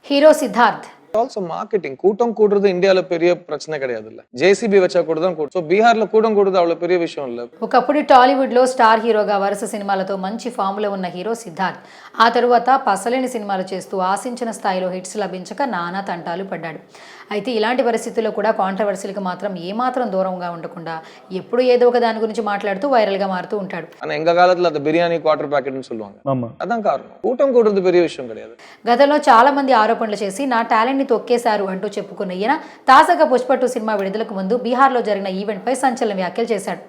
Hero Siddharth. Also marketing கூட்டம் கூடுறது இந்தியால பெரிய பிரச்சனை கிடையாது இல்ல. ஜேசிபி வச்சா கூட தான் கூடும். సో బీహార్లో కూటం కూడదు అవ్వల పెరియ విషయం இல்ல. ఒకప్పుడు టాలీవుడ్ లో స్టార్ హీరోగా వరుస సినిమాలతో మంచి ఫామ్ లో ఉన్న హీరో సిద్ధార్థ్ ఆ తరువాత పసలేని సినిమాలు చేస్తూ ఆశించిన స్థాయిలో హిట్స్ లభించక నానా తంటాలు పడ్డాడు. అయితే ఇలాంటి పరిస్థితుల్లో కూడా కాంట్రవర్సీలకు మాత్రం ఏమాత్రం దూరంగా ఉండకుండా ఎప్పుడు ఏదో ఒక దాని గురించి మాట్లాడుతూ వైరల్ గా మారుతూ ఉంటాడు. எங்க காலத்துல அந்த பிரியாணி குவார்டர் பாக்கெட்னு சொல்லுவாங்க. அதான் காரணம். கூட்டம் கூடுறது பெரிய விஷயம் கிடையாது. గతంలో చాలా మంది ఆరోపణలు చేసి నా టాలెంట్ ని తొక్కేశారు అంటూ చెప్పుకున్న ఈయన తాజాగా పుష్ప 2 సినిమా విడుదలకు ముందు బీహార్లో జరిగిన ఈవెంట్ పై సంచలన వ్యాఖ్యలు చేశాడు.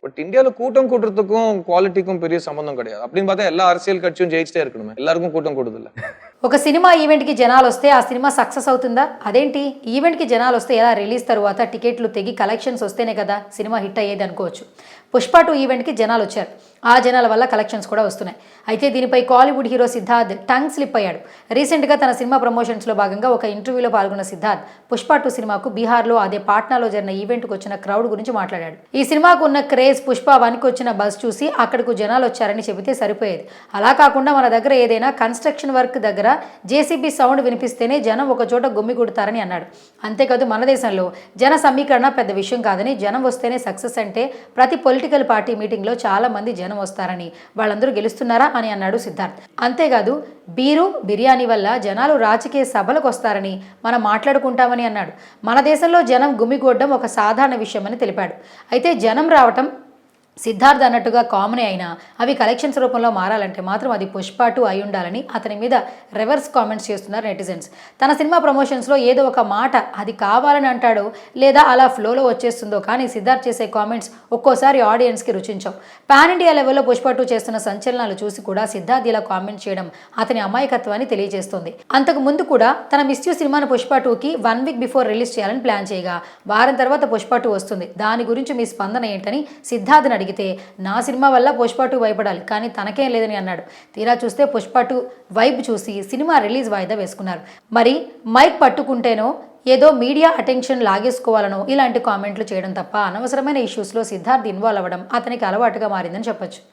பட் இந்தியால கூட்டம் கூடுறதுக்கும் குவாலிட்டிக்கும் பெரிய சம்பந்தம் கிடையாது. அப்படின்னு பார்த்தா எல்லா அரசியல் கட்சியும் ஜெயிச்சிட்டே இருக்கணுமே. எல்லாருக்கும் கூட்டம் கூடுது இல்ல. ఒక సినిమా ఈవెంట్ కి జనాలు వస్తే ఆ సినిమా సక్సెస్ అవుతుందా? అదేంటి ఈవెంట్ కి జనాలు వస్తే ఎలా రిలీజ్ తరువాత టికెట్లు తెగి కలెక్షన్స్ వస్తేనే కదా సినిమా హిట్ అయ్యేది అనుకోవచ్చు. పుష్ప 2 ఈవెంట్ కి జనాలు వచ్చారు. ఆ జనాల వల్ల కలెక్షన్స్ కూడా వస్తున్నాయి. అయితే దీనిపై Kollywood hero Siddharth tongue slip అయ్యాడు. రీసెంట్ గా తన సినిమా ప్రమోషన్స్ లో భాగంగా ఒక ఇంటర్వ్యూలో పాల్గొన్న సిద్ధార్థ్ పుష్ప 2 సినిమాకు బీహార్లో అదే పాట్నాలో జరిగిన ఈవెంట్ కు వచ్చిన క్రౌడ్ గురించి మాట్లాడాడు. ఈ సినిమాకు ఉన్న క్రేజ్ పుష్ప 1కి వచ్చిన బజ్ చూసి అక్కడకు జనాలు వచ్చారని చెబితే సరిపోయేది. అలా కాకుండా మన దగ్గర ఏదైనా కన్స్ట్రక్షన్ వర్క్ దగ్గర జేసీబీ సౌండ్ వినిపిస్తేనే జనం ఒక చోట గుమ్మిగుడతారని అన్నాడు. అంతేకాదు మన దేశంలో జన సమీకరణ పెద్ద విషయం కాదని, జనం వస్తేనే సక్సెస్ అంటే ప్రతి పొలిటికల్ పార్టీ మీటింగ్ లో చాలా మంది జనం వస్తారని, వాళ్ళందరూ గెలుస్తున్నారా అని అన్నాడు సిద్ధార్థ్. అంతేకాదు బీరు బిర్యానీ వల్ల జనాలు రాజకీయ సభలకు వస్తారని మనం మాట్లాడుకుంటామని అన్నాడు. మన దేశంలో జనం గుమిగూడడం ఒక సాధారణ విషయమని తెలిపాడు. అయితే జనం రావటం సిద్ధార్థ్ అన్నట్టుగా కామనే అయినా అవి కలెక్షన్స్ రూపంలో మారాలంటే మాత్రం అది పుష్ప 2 అయి ఉండాలని అతని మీద రివర్స్ కామెంట్స్ చేస్తున్నారు నెటిజన్స్. తన సినిమా ప్రమోషన్స్లో ఏదో ఒక మాట అది కావాలని అంటాడో లేదా అలా ఫ్లోలో వచ్చేస్తుందో కానీ సిద్ధార్థ్ చేసే కామెంట్స్ ఒక్కోసారి ఆడియన్స్కి రుచించవు. పాన్ ఇండియా లెవెల్లో పుష్ప 2 చేస్తున్న సంచలనాలు చూసి కూడా సిద్ధార్థ్ ఇలా కామెంట్ చేయడం అతని అమాయకత్వాన్ని తెలియజేస్తుంది. అంతకు ముందు కూడా తన మిస్ యూ సినిమాను పుష్ప 2కి 1 వీక్ బిఫోర్ రిలీజ్ చేయాలని ప్లాన్ చేయగా వారం తర్వాత పుష్ప 2 వస్తుంది. దాని గురించి మీ స్పందన ఏంటని సిద్ధార్థ్ని అడిగితే నా సినిమా వల్ల పుష్ప 2 భయపడాలి కానీ తనకేం లేదని అన్నాడు. తీరా చూస్తే పుష్ప 2 వైబ్ చూసి సినిమా రిలీజ్ వాయిదా వేసుకున్నారు. మరి మైక్ పట్టుకుంటేనో ఏదో మీడియా అటెన్షన్ లాగేసుకోవాలనో ఇలాంటి కామెంట్లు చేయడం తప్ప అనవసరమైన ఇష్యూస్లో సిద్ధార్థ్ ఇన్వాల్వ్ అవ్వడం అతనికి అలవాటుగా మారిందని చెప్పొచ్చు.